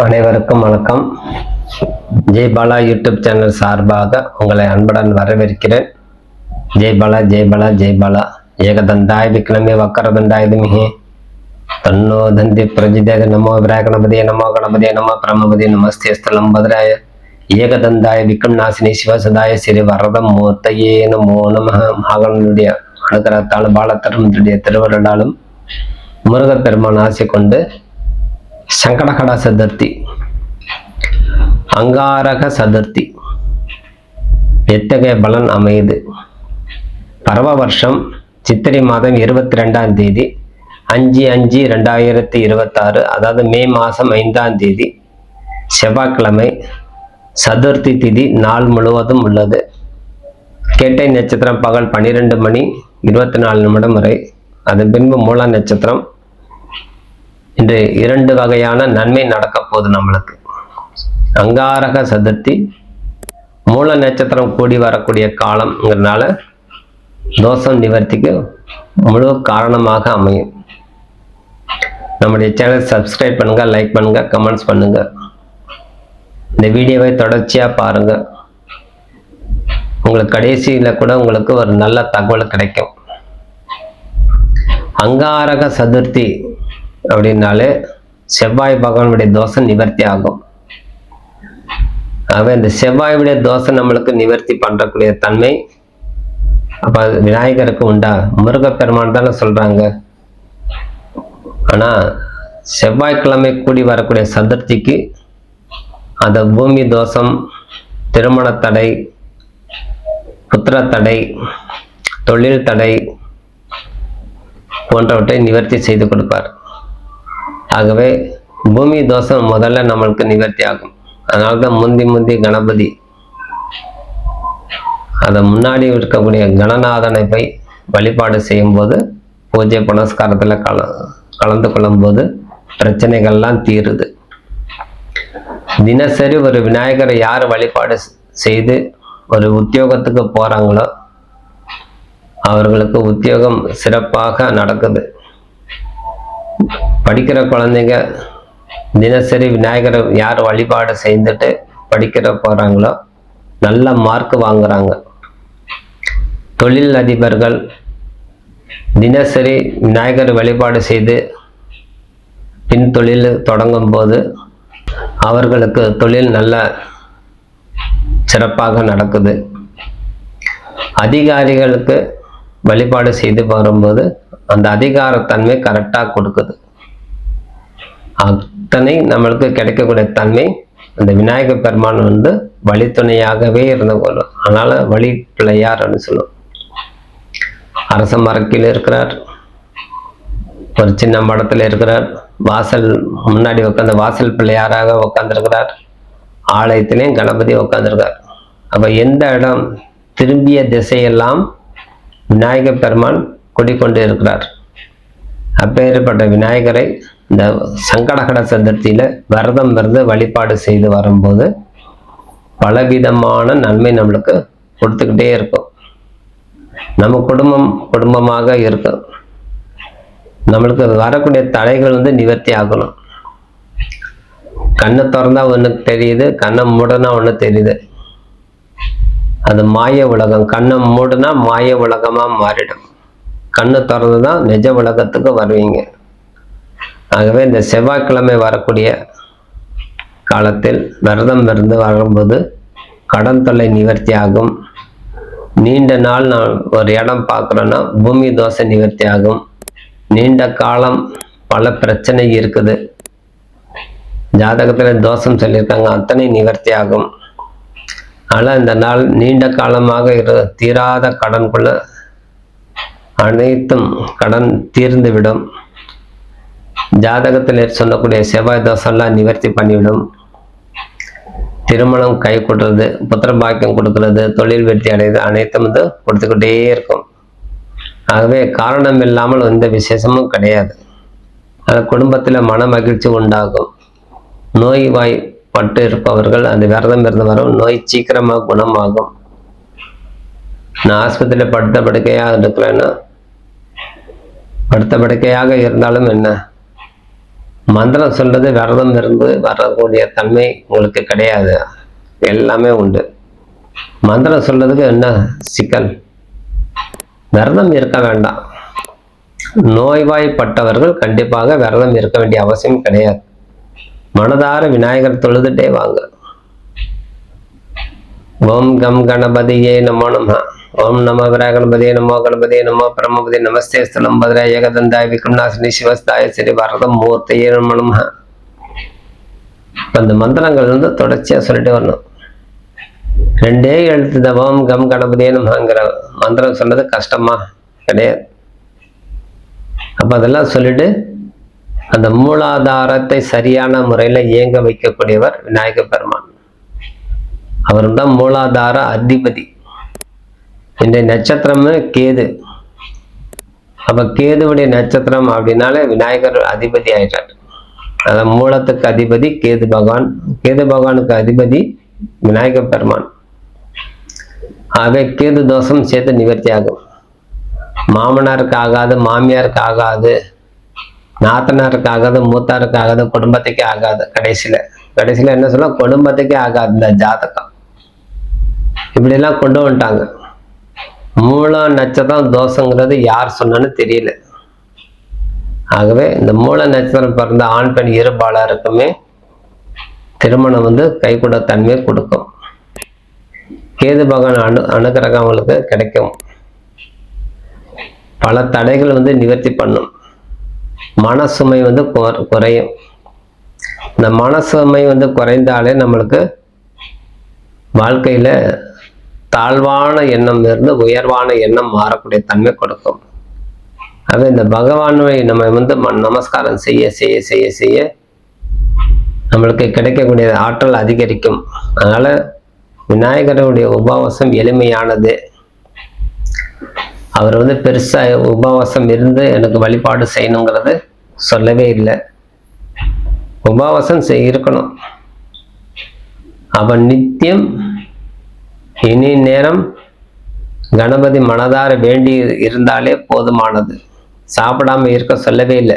அனைவருக்கும் வணக்கம். Jai Bala YouTube channel சார்பாக உங்களை அன்புடன் வரவேற்கிறேன். ஜெய் பாலா ஜெய் பாலா ஜெய் பாலா. ஏகதந்தாய விக்ரமே வக்கரதண்டாய திமஹி தன்னோ தந்தி பிரஜிதேக நமோ விராகணபதியே நமோ கணபதியே நமோ பிரமபதியே நமஸ்தே ஸ்தலம் பத்ராய ஏகதந்தாய விக்ரம் நாசினி சிவசதாய ஸ்ரீ வரதம் மூர்த்தையே நமோ நம. மகனுடைய அனுகிரகத்தாலும் பாலத்தரமுடைய திருவருளாலும் முருகப்பெருமான் ஆசை கொண்டு சங்கடகட சதுர்த்தி, அங்காரக சதுர்த்தி எத்தகைய பலன் அமையுது? பரவ வருஷம் சித்திரை மாதம் 22ஆம் தேதி 5/5/2026, அதாவது மே மாதம் 5ஆம் தேதி செவ்வாய்க்கிழமை, சதுர்த்தி திதி நாள் முழுவதும் உள்ளது. கேட்டை நட்சத்திரம் பகல் 12:24 வரை, அதன் பின்பு மூல நட்சத்திரம். இன்று 2 வகையான நன்மை நடக்க போகுது நம்மளுக்கு. அங்காரக சதுர்த்தி மூல நட்சத்திரம் கூடி வரக்கூடிய காலம்ங்கிறதுனால தோஷம் நிவர்த்திக்கு முழு காரணமாக அமையும். நம்முடைய சேனல் சப்ஸ்கிரைப் பண்ணுங்க, லைக் பண்ணுங்க, கமெண்ட்ஸ் பண்ணுங்க. இந்த வீடியோவை தொடர்ச்சியா பாருங்க. உங்களுக்கு கடைசியில் கூட உங்களுக்கு ஒரு நல்ல தகவல் கிடைக்கும். அங்காரக சதுர்த்தி அப்படின்னாலே செவ்வாய் பகவானுடைய தோஷம் நிவர்த்தி ஆகும். ஆகவே இந்த செவ்வாயுடைய தோஷம் நம்மளுக்கு நிவர்த்தி பண்றக்கூடிய தன்மை அப்ப விநாயகருக்கு உண்டா? முருகப்பெருமான் தானே சொல்றாங்க. ஆனா செவ்வாய்க்கிழமை கூடி வரக்கூடிய சதுர்த்திக்கு அந்த பூமி தோஷம், திருமண தடை, புத்திர தடை, தொழில் தடை போன்றவற்றை நிவர்த்தி செய்து கொடுப்பார். ஆகவே பூமி தோஷம் முதல்ல நம்மளுக்கு நிவர்த்தி ஆகும். அதனால்தான் முந்தி கணபதி, அதை முன்னாடி இருக்கக்கூடிய கணநாதனை போய் வழிபாடு செய்யும் போது, பூஜை புனஸ்காரத்துல கலந்து கொள்ளும் போது பிரச்சனைகள்லாம் தீருது. தினசரி ஒரு விநாயகரை யார் வழிபாடு செய்து ஒரு உத்தியோகத்துக்கு போறாங்களோ அவர்களுக்கு உத்தியோகம் சிறப்பாக நடக்குது. படிக்கிற குழந்தைங்க தினசரி விநாயகரை யார் வழிபாடு செய்துட்டு படிக்கிற போறாங்களோ நல்ல மார்க் வாங்குறாங்க. தொழில் அதிபர்கள் தினசரி விநாயகர் வழிபாடு செய்து பின் தொழில் தொடங்கும் போது அவர்களுக்கு தொழில் நல்ல சிறப்பாக நடக்குது. அதிகாரிகளுக்கு வழிபாடு செய்து வரும்போது அந்த அதிகாரத்தன்மை கரெக்டாக கொடுக்குது. அத்தனை நம்மளுக்கு கிடைக்கக்கூடிய தன்மை அந்த விநாயகர் பெருமான் வழித்துணையாகவே இருந்து கொள்ளும். அதனால வழி பிள்ளையார்னு சொல்லும். அரச மரக்கில் இருக்கிறார், ஒரு சின்ன மடத்துல இருக்கிறார், வாசல் முன்னாடி உட்காந்து வாசல் பிள்ளையாராக உட்காந்துருக்கிறார், ஆலயத்திலையும் கணபதி உட்காந்துருக்கார். அப்ப எந்த இடம் திரும்பிய திசையெல்லாம் விநாயகர் பெருமான் குடிக்கொண்டு இருக்கிறார். அப்பேற்பட்ட விநாயகரை இந்த சங்கடகட சதுர்த்தியில விரதம் இருந்து வழிபாடு செய்து வரும்போது பலவிதமான நன்மை நம்மளுக்கு கொடுத்துக்கிட்டே இருக்கும். நம்ம குடும்பமாக இருக்கும். நம்மளுக்கு வரக்கூடிய தடைகள் நிவர்த்தி ஆகணும். கண்ணை திறந்தா ஒண்ணு தெரியுது, கண்ணை மூடனா ஒண்ணு தெரியுது. அது மாய உலகம். கண்ணை மூடுனா மாய உலகமா மாறிடும். கண்ணு திறந்துதான் நிஜ உலகத்துக்கு வருவீங்க. ஆகவே இந்த செவ்வாய்க்கிழமை வரக்கூடிய காலத்தில் விரதம் இருந்து வரும்போது கடன் தொல்லை நிவர்த்தி ஆகும். நீண்ட நாள் நான் ஒரு இடம் பார்க்குறேன்னா பூமி தோஷை நிவர்த்தி ஆகும். நீண்ட காலம் பல பிரச்சனை இருக்குது, ஜாதகத்துல தோஷம் சொல்லியிருக்காங்க, அத்தனை நிவர்த்தி ஆகும். ஆனால் இந்த நாள் நீண்ட காலமாக தீராத கடனுக்குள்ள அனைத்தும் கடன் தீர்ந்து விடும். ஜாதகத்தில் சொல்லக்கூடிய செவ்வாய் தோஷம்லாம் நிவர்த்தி பண்ணிவிடும். திருமணம் கை கொடுறது, புத்திர பாக்கியம் கொடுக்கறது, தொழில் வெற்றி அடைவது அனைத்தும் கொடுத்துக்கிட்டே இருக்கும். ஆகவே காரணம் இல்லாமல் எந்த விசேஷமும் கிடையாது. குடும்பத்துல மன மகிழ்ச்சி உண்டாகும். நோய் வாய்ப்பட்டு இருப்பவர்கள் அந்த விரதம் இருந்து வரும் நோய் சீக்கிரமாக குணமாகும். நான் ஆஸ்பத்திரியில் படுத்த படுக்கையாக இருக்கிறேன்னா, படுத்த படுக்கையாக இருந்தாலும் என்ன, மந்திரம் சொல்றது விரதம் இருந்து வரக்கூடிய தன்மை உங்களுக்கு கிடையாது, எல்லாமே உண்டு. மந்திரம் சொல்றதுக்கு என்ன சிக்கல்? விரதம் இருக்க வேண்டாம். நோய்வாய்ப்பட்டவர்கள் கண்டிப்பாக விரதம் இருக்க வேண்டிய அவசியம் கிடையாது. மனதார விநாயகர் தொழுதுட்டே வாங்க. ஓம் கம் கணபதியே நமோ நம. ஓம் நம கணபதியே நமோ கணபதியே நமோ பிரமபதி நமஸ்தே ஸ்தலம் பத்ரா ஏகதந்தாய விக்ரம்நாசினி சிவஸ்தாய ஸ்ரீ வரதம் மூர்த்தியே நமோ நம. அந்த மந்திரங்கள் வந்து தொடர்ச்சியா சொல்லிட்டு வரணும். 2 எழுத்து ஓம் கம் கணபதியே நமங்கிற மந்திரம் சொன்னது கஷ்டமா கிடையாது. அப்ப அதெல்லாம் சொல்லிட்டு அந்த மூலாதாரத்தை சரியான முறையில இயங்க வைக்கக்கூடியவர் விநாயக பெருமான். அவர் தான் மூலாதார அதிபதி. இன்றைய நட்சத்திரமே கேது. அப்ப கேதுவுடைய நட்சத்திரம் அப்படின்னாலே விநாயகர் அதிபதி ஆயிட்டார். அதான் மூலத்துக்கு அதிபதி கேது பகவான். கேது பகவானுக்கு அதிபதி விநாயக பெருமான். ஆகவே கேது தோஷம் சேர்த்து நிவர்த்தி ஆகும். மாமனாருக்கு ஆகாது, மாமியாருக்கு ஆகாது, நாத்தனாருக்கு ஆகாது, மூத்தாருக்கு ஆகாது, குடும்பத்துக்கே ஆகாது. கடைசியில என்ன சொல்ல, குடும்பத்துக்கே ஆகாது இந்த ஜாதகம். இப்படி எல்லாம் கொண்டு வந்துட்டாங்க. மூல நட்சத்திரம் தோஷங்கிறது யார் சொன்னு தெரியல. ஆகவே இந்த மூல நட்சத்திரம் பிறந்த ஆண் பெண் இருபாலருக்குமே திருமணம் வந்து கைகூட தன்மையை கொடுக்கும். கேது பகவான் அனுகிரகம் அவங்களுக்கு கிடைக்கும். பல தடைகள் வந்து நிவர்த்தி பண்ணும். மனசுமை வந்து குறையும். இந்த மனசுமை வந்து குறைந்தாலே நம்மளுக்கு வாழ்க்கையில தாழ்வான எண்ணம் இருந்து உயர்வான எண்ணம் மாறக்கூடிய தன்மை கொடுக்கும். ஆக இந்த பகவானை நம்ம வந்து நமஸ்காரம் செய்ய செய்ய செய்ய செய்ய நம்மளுக்கு கிடைக்கக்கூடிய ஆற்றல் அதிகரிக்கும். அதனால விநாயகருடைய உபவாசம் எளிமையானது. அவர் வந்து பெருசா உபவாசம் இருந்து எனக்கு வழிபாடு செய்யணுங்கிறது சொல்லவே இல்லை. உபவாசம் இருக்கணும். அவன் நித்தியம் இனி நேரம் கணபதி மனதார வேண்டி இருந்தாலே போதுமானது. சாப்பிடாம இருக்க சொல்லவே இல்லை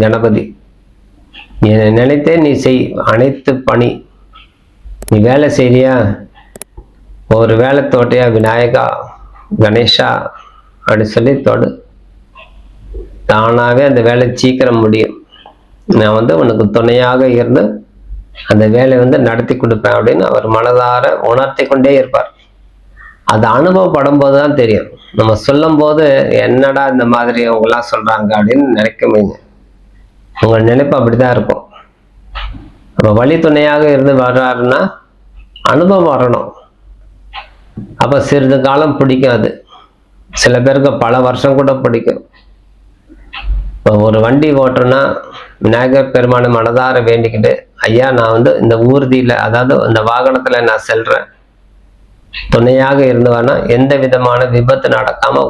கணபதி. நீ நினைத்தே நீ செய் அனைத்து பணி. நீ வேலை செய்றியா, ஒரு வேலை தோட்டையா விநாயகா கணேஷா அப்படி சொல்லி தொடு. தானாவே அந்த வேலை சீக்கிரம் முடியும். நான் வந்து உனக்கு துணையாக இருந்து அந்த வேலையை வந்து நடத்தி கொடுப்பேன் அப்படின்னு அவர் மனதார உணர்த்தி கொண்டே இருப்பார். அது அனுபவப்படும் போது தான் தெரியும். நம்ம சொல்லும் போது என்னடா இந்த மாதிரி அவங்கெல்லாம் சொல்றாங்க அப்படின்னு நினைக்க முடியுங்க. உங்க நினைப்பு அப்படிதான் இருக்கும். அப்ப வழி துணையாக இருந்து வர்றாருன்னா அனுபவம் வரணும். அப்ப சிறிது காலம் பிடிக்கும். அது சில பேருக்கு பல வருஷம் கூட பிடிக்கும். இப்போ ஒரு வண்டி ஓட்டுறேன்னா விநாயகர் பெருமானை மனதார வேண்டிக்கிட்டு, ஐயா நான் வந்து இந்த ஊர்தியில, அதாவது இந்த வாகனத்துல நான் செல்றேன், துணையாக இருந்தவனா எந்த விதமான விபத்து நடக்காம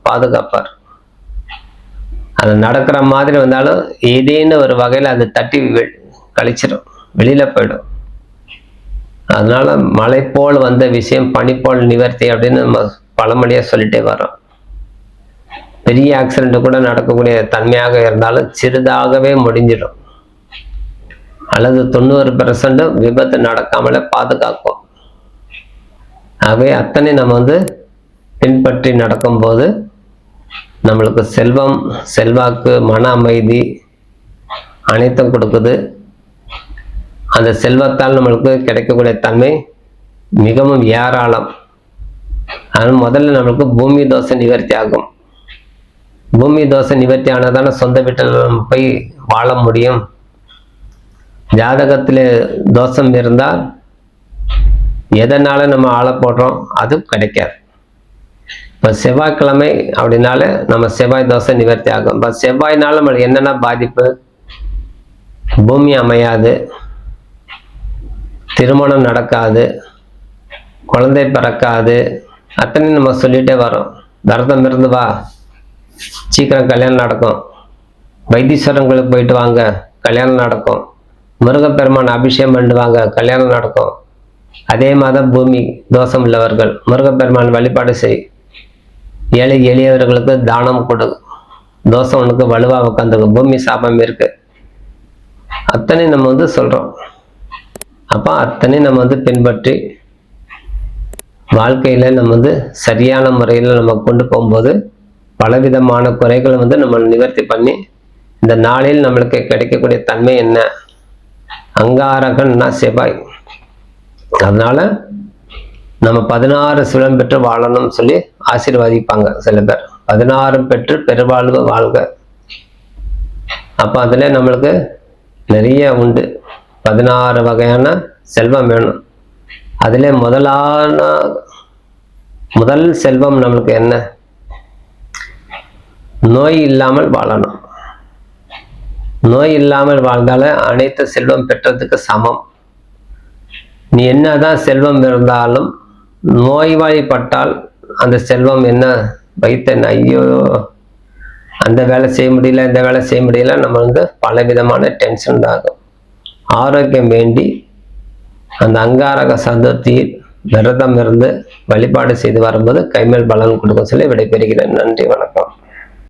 பாதுகாப்பார். அது நடக்கிற மாதிரி வந்தாலும் ஏதேன்னு ஒரு வகையில அது தட்டி கழிச்சிடும், வெளியில போயிடும். அதனால மழை போல் வந்த விஷயம் பனி போல் நிவர்த்தி அப்படின்னு நம்ம பழமொழியா சொல்லிட்டே வரோம். பெரிய ஆக்சிடென்ட் கூட நடக்கக்கூடிய தன்மையாக இருந்தாலும் சிறிதாகவே முடிஞ்சிடும். அல்லது 90% விபத்து நடக்காமல பாதுகாக்கும். ஆகவே அத்தனை நம்ம வந்து பின்பற்றி நடக்கும்போது நம்மளுக்கு செல்வம், செல்வாக்கு, மன அமைதி அனைத்தும் கொடுக்குது. அந்த செல்வத்தால் நம்மளுக்கு கிடைக்கக்கூடிய தன்மை மிகவும் ஏராளம். அதனால் முதல்ல நம்மளுக்கு பூமி தோஷம் நிவர்த்தி ஆகும். பூமி தோஷம் நிவர்த்தி ஆனதான சொந்த வீட்டில் நம்ம போய் வாழ முடியும். ஜாதகத்துல தோஷம் இருந்தால் எதனால நம்ம ஆளை போடுறோம் அது கிடைக்காது. இப்போ செவ்வாய்க்கிழமை அப்படின்னால நம்ம செவ்வாய் தோஷம் நிவர்த்தி ஆகும். இப்போ செவ்வாய்னால நம்மளுக்கு என்னென்ன பாதிப்பு? பூமி அமையாது, திருமணம் நடக்காது, குழந்தை பிறக்காது, அத்தனை நம்ம சொல்லிட்டே வரோம். விரதம் இருந்து வா, சீக்கிரம் கல்யாணம் நடக்கும். வைத்தீஸ்வரங்களுக்கு போயிட்டு வாங்க, கல்யாணம் நடக்கும். முருகப்பெருமான் அபிஷேகம் பண்ணிட்டு வாங்க, கல்யாணம் நடக்கும். அதே மாதிரி பூமி தோஷம் உள்ளவர்கள் முருகப்பெருமான் வழிபாடு செய். ஏழை எளியவர்களுக்கு தானம் கொடு. தோஷம் உனக்கு வலுவா உட்காந்துருக்கு. பூமி சாபம் இருக்கு. அத்தனை நம்ம வந்து சொல்றோம். அப்ப அத்தனை நம்ம வந்து பின்பற்றி வாழ்க்கையில நம்ம வந்து சரியான முறையில் நம்ம கொண்டு போகும்போது பலவிதமான குறைகளை வந்து நம்ம நிவர்த்தி பண்ணி இந்த நாளில் நம்மளுக்கு கிடைக்கக்கூடிய தன்மை என்ன? அங்காரகன்னா செவ்வாய். அதனால நம்ம 16 சிவம் பெற்று வாழணும்னு சொல்லி ஆசீர்வாதிப்பாங்க சில பேர். 16 பெற்று பெருவாழ்வு வாழ்க. அப்ப அதுல நம்மளுக்கு நிறைய உண்டு. 16 வகையான செல்வம் வேணும். அதுல முதல் செல்வம் நம்மளுக்கு என்ன? நோய் இல்லாமல் வாழணும். நோய் இல்லாமல் வாழ்ந்தால அனைத்து செல்வம் பெற்றதுக்கு சமம். நீ என்னதான் செல்வம் இருந்தாலும் நோய்வாய்ப்பட்டால் அந்த செல்வம் என்ன வைத்தேன், ஐயோ அந்த வேலை செய்ய முடியல, இந்த வேலை செய்ய முடியல, நம்ம வந்து பலவிதமான டென்ஷன் ஆகும். ஆரோக்கியம் வேண்டி அந்த அங்காரக சதுர்த்தியில் விரதம் இருந்து வழிபாடு செய்து வரும்போது கைமேல் பலன் கொடுக்கும் சொல்லி விடைபெறுகிறேன். நன்றி, வணக்கம்.